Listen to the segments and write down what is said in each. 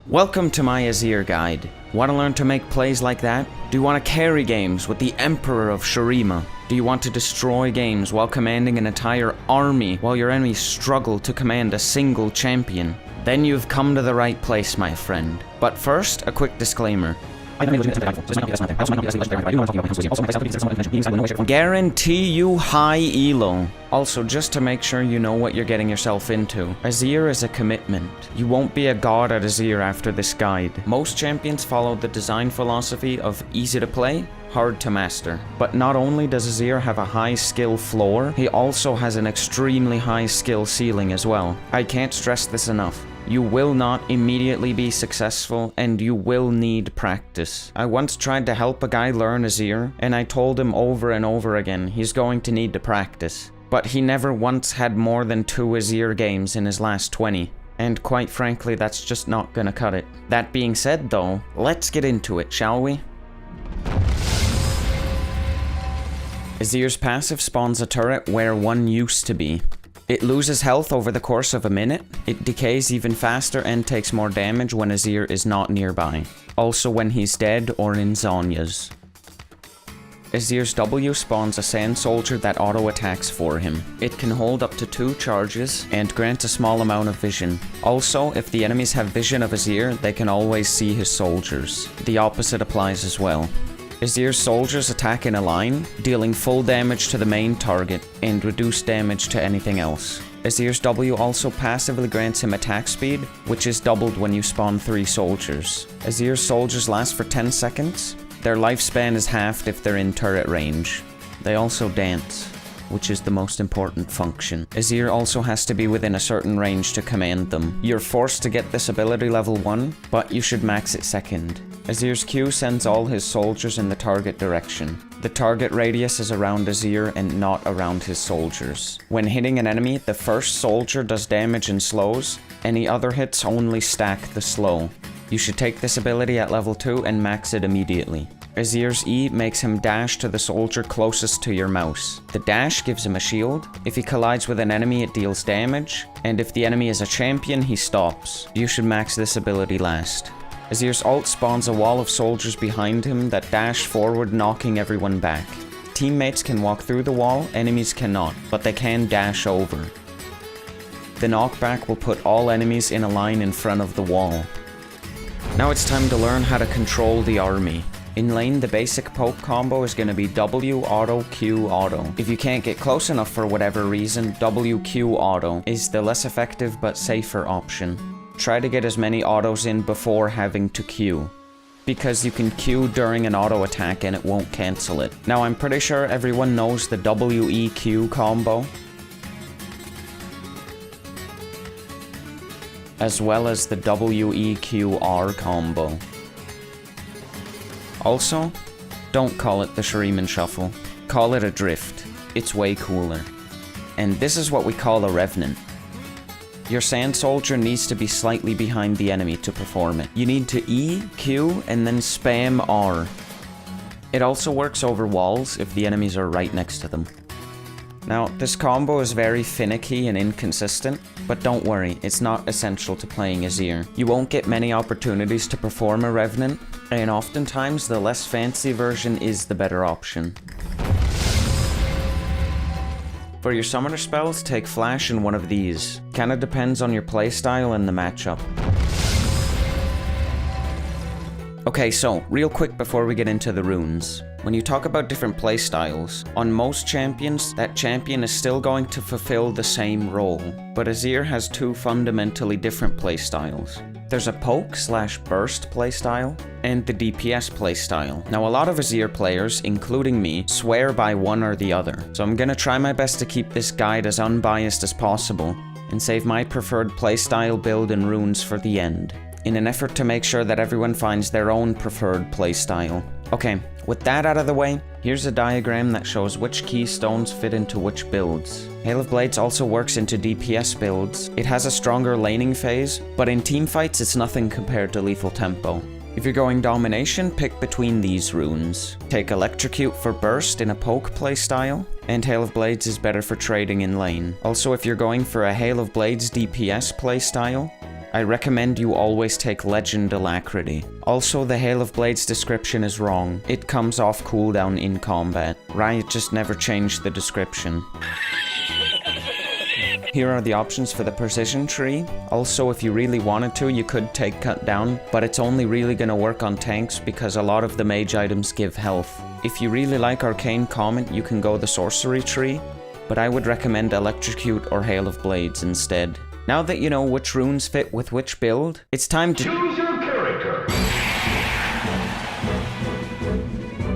Welcome to my Azir guide. Want to learn to make plays like that? Do you want to carry games with the Emperor of Shurima? Do you want to destroy games while commanding an entire army while your enemies struggle to command a single champion? Then you've come to the right place, my friend. But first, a quick disclaimer. Guarantee you high elo. Also, just to make sure you know what you're getting yourself into, Azir is a commitment. You won't be a god at Azir after this guide. Most champions follow the design philosophy of easy to play, hard to master. But not only does Azir have a high skill floor, he also has an extremely high skill ceiling as well. I can't stress this enough. You will not immediately be successful, and you will need practice. I once tried to help a guy learn Azir, and I told him over and over again he's going to need to practice. But he never once had more than 2 Azir games in his last 20. And quite frankly, that's just not gonna cut it. That being said though, let's get into it, shall we? Azir's passive spawns a turret where one used to be. It loses health over the course of a minute, it decays even faster and takes more damage when Azir is not nearby. Also when he's dead or in Zhonya's. Azir's W spawns a sand soldier that auto-attacks for him. It can hold up to 2 charges and grants a small amount of vision. Also, if the enemies have vision of Azir, they can always see his soldiers. The opposite applies as well. Azir's soldiers attack in a line, dealing full damage to the main target, and reduce damage to anything else. Azir's W also passively grants him attack speed, which is doubled when you spawn 3 soldiers. Azir's soldiers last for 10 seconds. Their lifespan is halved if they're in turret range. They also dance, which is the most important function. Azir also has to be within a certain range to command them. You're forced to get this ability level 1, but you should max it second. Azir's Q sends all his soldiers in the target direction. The target radius is around Azir and not around his soldiers. When hitting an enemy, the first soldier does damage and slows. Any other hits only stack the slow. You should take this ability at level 2 and max it immediately. Azir's E makes him dash to the soldier closest to your mouse. The dash gives him a shield. If he collides with an enemy, it deals damage. And if the enemy is a champion, he stops. You should max this ability last. Azir's ult spawns a wall of soldiers behind him that dash forward, knocking everyone back. Teammates can walk through the wall, enemies cannot, but they can dash over. The knockback will put all enemies in a line in front of the wall. Now it's time to learn how to control the army. In lane, the basic poke combo is going to be W auto, Q auto. If you can't get close enough for whatever reason, WQ auto is the less effective but safer option. Try to get as many autos in before having to Q, because you can Q during an auto attack and it won't cancel it. Now I'm pretty sure everyone knows the WEQ combo, as well as the WEQR combo. Also, don't call it the Shuriman Shuffle, call it a drift. It's way cooler. And this is what we call a Revenant. Your sand soldier needs to be slightly behind the enemy to perform it. You need to E, Q, and then spam R. It also works over walls if the enemies are right next to them. Now, this combo is very finicky and inconsistent, but don't worry, it's not essential to playing Azir. You won't get many opportunities to perform a Revenant, and oftentimes the less fancy version is the better option. For your summoner spells, take Flash and one of these. Kinda depends on your playstyle and the matchup. Okay, so, real quick before we get into the runes. When you talk about different playstyles, on most champions, that champion is still going to fulfill the same role. But Azir has 2 fundamentally different playstyles. There's a poke/burst playstyle, and the DPS playstyle. Now a lot of Azir players, including me, swear by one or the other, so I'm gonna try my best to keep this guide as unbiased as possible, and save my preferred playstyle, build, and runes for the end. in an effort to make sure that everyone finds their own preferred playstyle. Okay, with that out of the way, here's a diagram that shows which keystones fit into which builds. Hail of Blades also works into DPS builds. It has a stronger laning phase, but in teamfights it's nothing compared to Lethal Tempo. If you're going Domination, pick between these runes. Take Electrocute for burst in a poke playstyle, and Hail of Blades is better for trading in lane. Also, if you're going for a Hail of Blades DPS playstyle, I recommend you always take Legend Alacrity. Also, the Hail of Blades description is wrong. It comes off cooldown in combat. Riot just never changed the description. Here are the options for the precision tree. Also, if you really wanted to, you could take cut down, but it's only really gonna work on tanks because a lot of the mage items give health. If you really like Arcane Comment, you can go the sorcery tree, but I would recommend Electrocute or Hail of Blades instead. Now that you know which runes fit with which build, it's time to choose your character.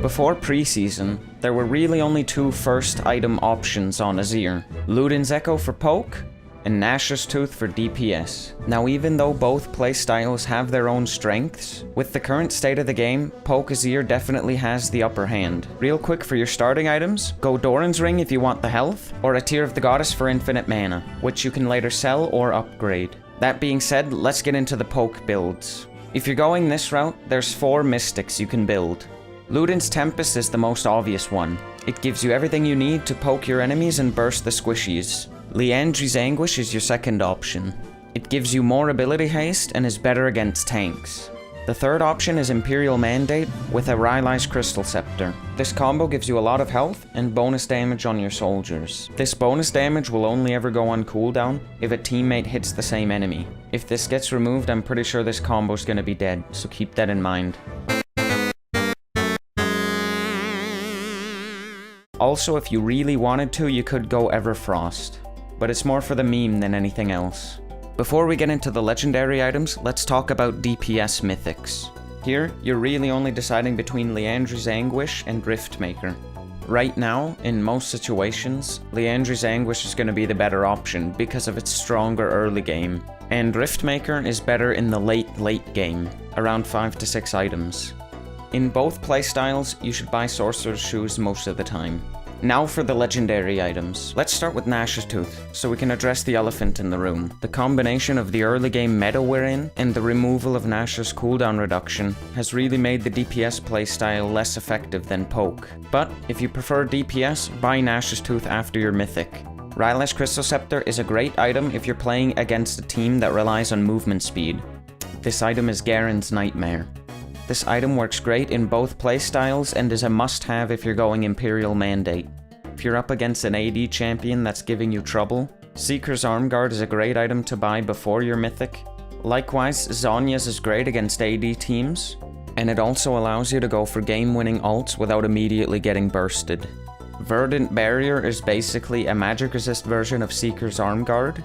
Before preseason, there were really only two first item options on Azir. Ludin's Echo for poke, and Nash's Tooth for DPS. Now even though both playstyles have their own strengths, with the current state of the game, Poke Azir definitely has the upper hand. Real quick for your starting items, go Doran's Ring if you want the health, or a Tear of the Goddess for infinite mana, which you can later sell or upgrade. That being said, let's get into the poke builds. If you're going this route, there's 4 mystics you can build. Ludin's Tempest is the most obvious one. It gives you everything you need to poke your enemies and burst the squishies. Liandry's Anguish is your second option. It gives you more ability haste and is better against tanks. The third option is Imperial Mandate with a Rylai's Crystal Scepter. This combo gives you a lot of health and bonus damage on your soldiers. This bonus damage will only ever go on cooldown if a teammate hits the same enemy. If this gets removed, I'm pretty sure this combo is gonna be dead, so keep that in mind. Also, if you really wanted to, you could go Everfrost, but it's more for the meme than anything else. Before we get into the legendary items, let's talk about DPS mythics. Here, you're really only deciding between Liandry's Anguish and Riftmaker. Right now, in most situations, Liandry's Anguish is going to be the better option because of its stronger early game, and Riftmaker is better in the late game, around 5 to 6 items. In both playstyles, you should buy Sorcerer's Shoes most of the time. Now for the legendary items. Let's start with Nash's Tooth, so we can address the elephant in the room. The combination of the early game meta we're in, and the removal of Nash's cooldown reduction, has really made the DPS playstyle less effective than poke. But, if you prefer DPS, buy Nash's Tooth after your mythic. Rylai's Crystal Scepter is a great item if you're playing against a team that relies on movement speed. This item is Garen's Nightmare. This item works great in both playstyles and is a must-have if you're going Imperial Mandate. If you're up against an AD champion that's giving you trouble, Seeker's Armguard is a great item to buy before your mythic. Likewise, Zhonya's is great against AD teams, and it also allows you to go for game-winning ults without immediately getting bursted. Verdant Barrier is basically a magic resist version of Seeker's Armguard,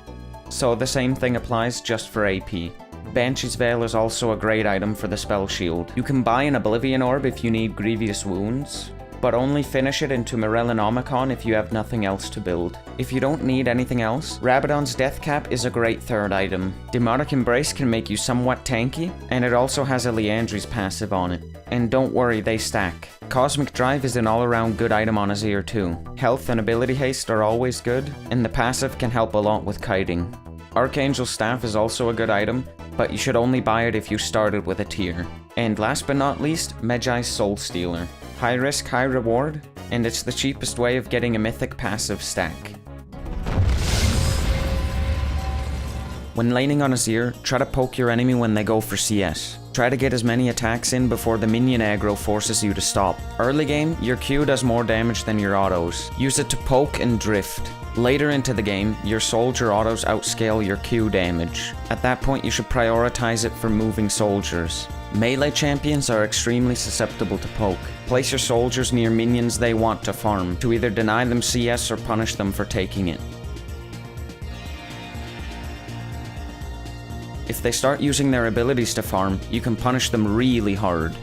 so the same thing applies just for AP. Banshee's Veil is also a great item for the spell shield. You can buy an Oblivion Orb if you need grievous wounds, but only finish it into Morellonomicon if you have nothing else to build. If you don't need anything else, Rabadon's Death Cap is a great third item. Demonic Embrace can make you somewhat tanky, and it also has a Liandry's passive on it. And don't worry, they stack. Cosmic Drive is an all-around good item on Azir too. Health and ability haste are always good, and the passive can help a lot with kiting. Archangel's Staff is also a good item, but you should only buy it if you started with a tier. And last but not least, Medjai's Soul Stealer. High risk, high reward, and it's the cheapest way of getting a mythic passive stack. When laning on Azir, try to poke your enemy when they go for CS. Try to get as many attacks in before the minion aggro forces you to stop. Early game, your Q does more damage than your autos. Use it to poke and drift. Later into the game, your soldier autos outscale your Q damage. At that point, you should prioritize it for moving soldiers. Melee champions are extremely susceptible to poke. Place your soldiers near minions they want to farm, to either deny them CS or punish them for taking it. If they start using their abilities to farm, you can punish them really hard.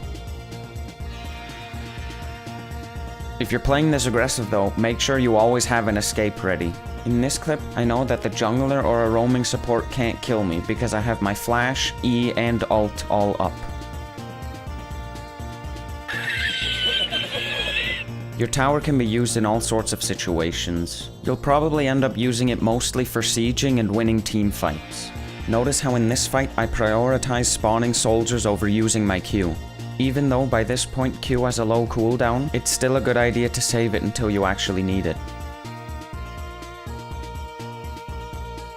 If you're playing this aggressive though, make sure you always have an escape ready. In this clip, I know that the jungler or a roaming support can't kill me because I have my flash, E, and ult all up. Your tower can be used in all sorts of situations. You'll probably end up using it mostly for sieging and winning team fights. Notice how in this fight I prioritize spawning soldiers over using my Q. Even though by this point Q has a low cooldown, it's still a good idea to save it until you actually need it.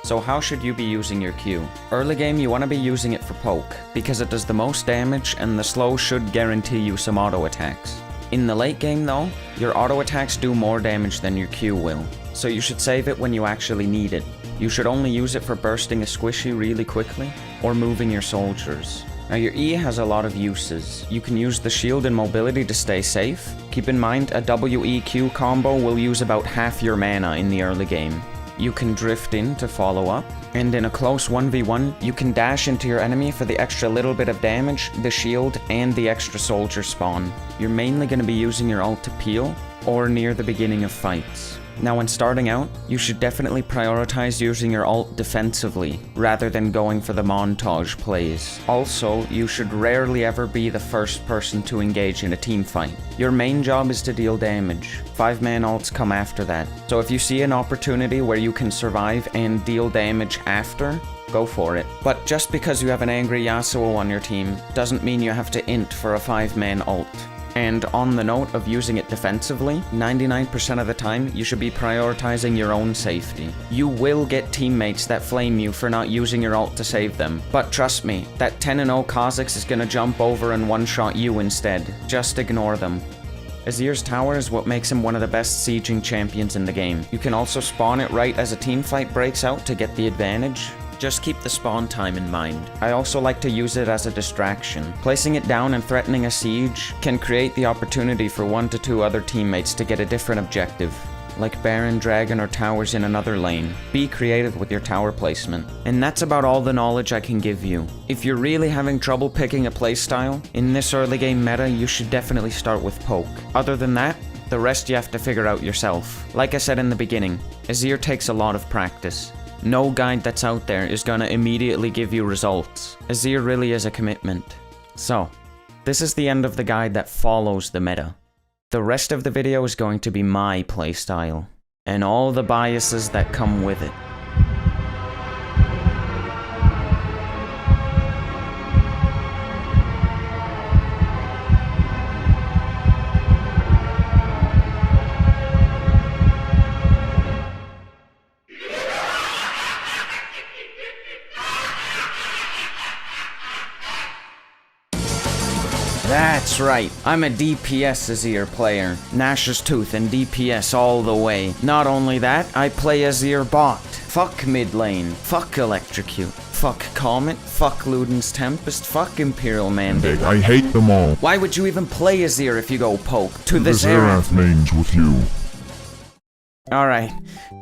So how should you be using your Q? Early game you want to be using it for poke, because it does the most damage and the slow should guarantee you some auto attacks. In the late game though, your auto attacks do more damage than your Q will, so you should save it when you actually need it. You should only use it for bursting a squishy really quickly, or moving your soldiers. Now your E has a lot of uses. You can use the shield and mobility to stay safe. Keep in mind a WEQ combo will use about half your mana in the early game. You can drift in to follow up, and in a close 1v1, you can dash into your enemy for the extra little bit of damage, the shield, and the extra soldier spawn. You're mainly going to be using your ult to peel, or near the beginning of fights. Now when starting out, you should definitely prioritize using your ult defensively, rather than going for the montage plays. Also, you should rarely ever be the first person to engage in a team fight. Your main job is to deal damage. 5-man ults come after that. So if you see an opportunity where you can survive and deal damage after, go for it. But just because you have an angry Yasuo on your team, doesn't mean you have to int for a 5-man ult. And on the note of using it defensively, 99% of the time, you should be prioritizing your own safety. You will get teammates that flame you for not using your ult to save them, but trust me, that 10-0 Kha'Zix is gonna jump over and one-shot you instead. Just ignore them. Azir's tower is what makes him one of the best sieging champions in the game. You can also spawn it right as a teamfight breaks out to get the advantage. Just keep the spawn time in mind. I also like to use it as a distraction. Placing it down and threatening a siege can create the opportunity for 1 to 2 other teammates to get a different objective, like Baron, Dragon, or towers in another lane. Be creative with your tower placement. And that's about all the knowledge I can give you. If you're really having trouble picking a playstyle, in this early game meta you should definitely start with poke. Other than that, the rest you have to figure out yourself. Like I said in the beginning, Azir takes a lot of practice. No guide that's out there is gonna immediately give you results. Azir really is a commitment. So, this is the end of the guide that follows the meta. The rest of the video is going to be my playstyle, and all the biases that come with it. That's right, I'm a DPS Azir player. Nash's Tooth and DPS all the way. Not only that, I play Azir bot. Fuck mid lane. Fuck Electrocute. Fuck Comet. Fuck Luden's Tempest. Fuck Imperial Mandate. I hate them all. Why would you even play Azir if you go poke? To the Xerath mains with you. Alright,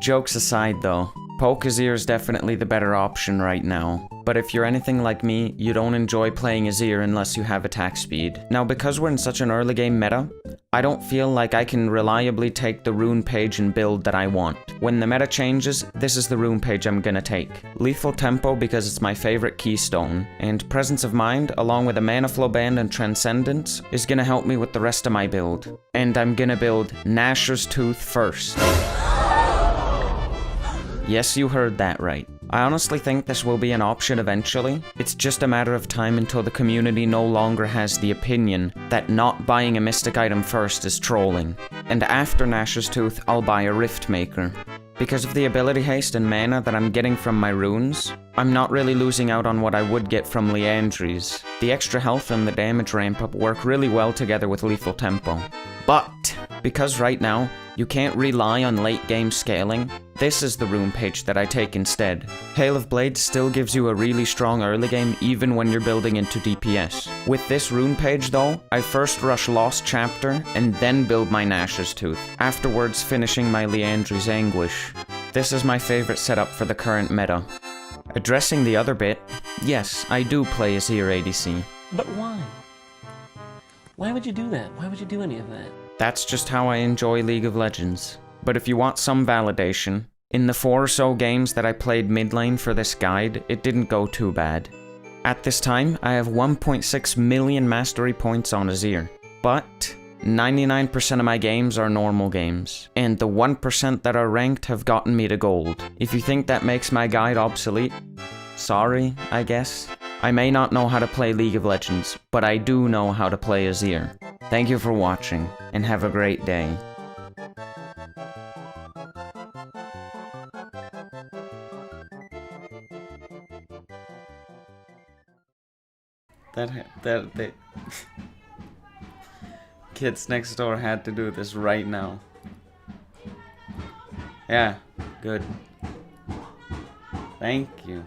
jokes aside though. Poke Azir is definitely the better option right now. But if you're anything like me, you don't enjoy playing Azir unless you have attack speed. Now because we're in such an early game meta, I don't feel like I can reliably take the rune page and build that I want. When the meta changes, this is the rune page I'm gonna take. Lethal Tempo because it's my favorite keystone, and Presence of Mind, along with a Mana Flow Band and Transcendence, is gonna help me with the rest of my build. And I'm gonna build Nash's Tooth first. Yes, you heard that right. I honestly think this will be an option eventually. It's just a matter of time until the community no longer has the opinion that not buying a mystic item first is trolling. And after Nash's Tooth, I'll buy a Rift Maker. Because of the ability haste and mana that I'm getting from my runes, I'm not really losing out on what I would get from Liandry's. The extra health and the damage ramp up work really well together with Lethal Tempo. But, because right now, you can't rely on late game scaling, this is the rune page that I take instead. Hail of Blades still gives you a really strong early game even when you're building into DPS. With this rune page though, I first rush Lost Chapter and then build my Nash's Tooth, afterwards finishing my Liandry's Anguish. This is my favorite setup for the current meta. Addressing the other bit, yes, I do play Azir ADC. But why? Why would you do that? Why would you do any of that? That's just how I enjoy League of Legends. But if you want some validation, In the 4 or so games that I played mid lane for this guide, it didn't go too bad. At this time, I have 1.6 million mastery points on Azir, but 99% of my games are normal games, and the 1% that are ranked have gotten me to gold. If you think that makes my guide obsolete, sorry, I guess. I may not know how to play League of Legends, but I do know how to play Azir. Thank you for watching, and have a great day. They kids next door had to do this right now. Yeah, good. Thank you.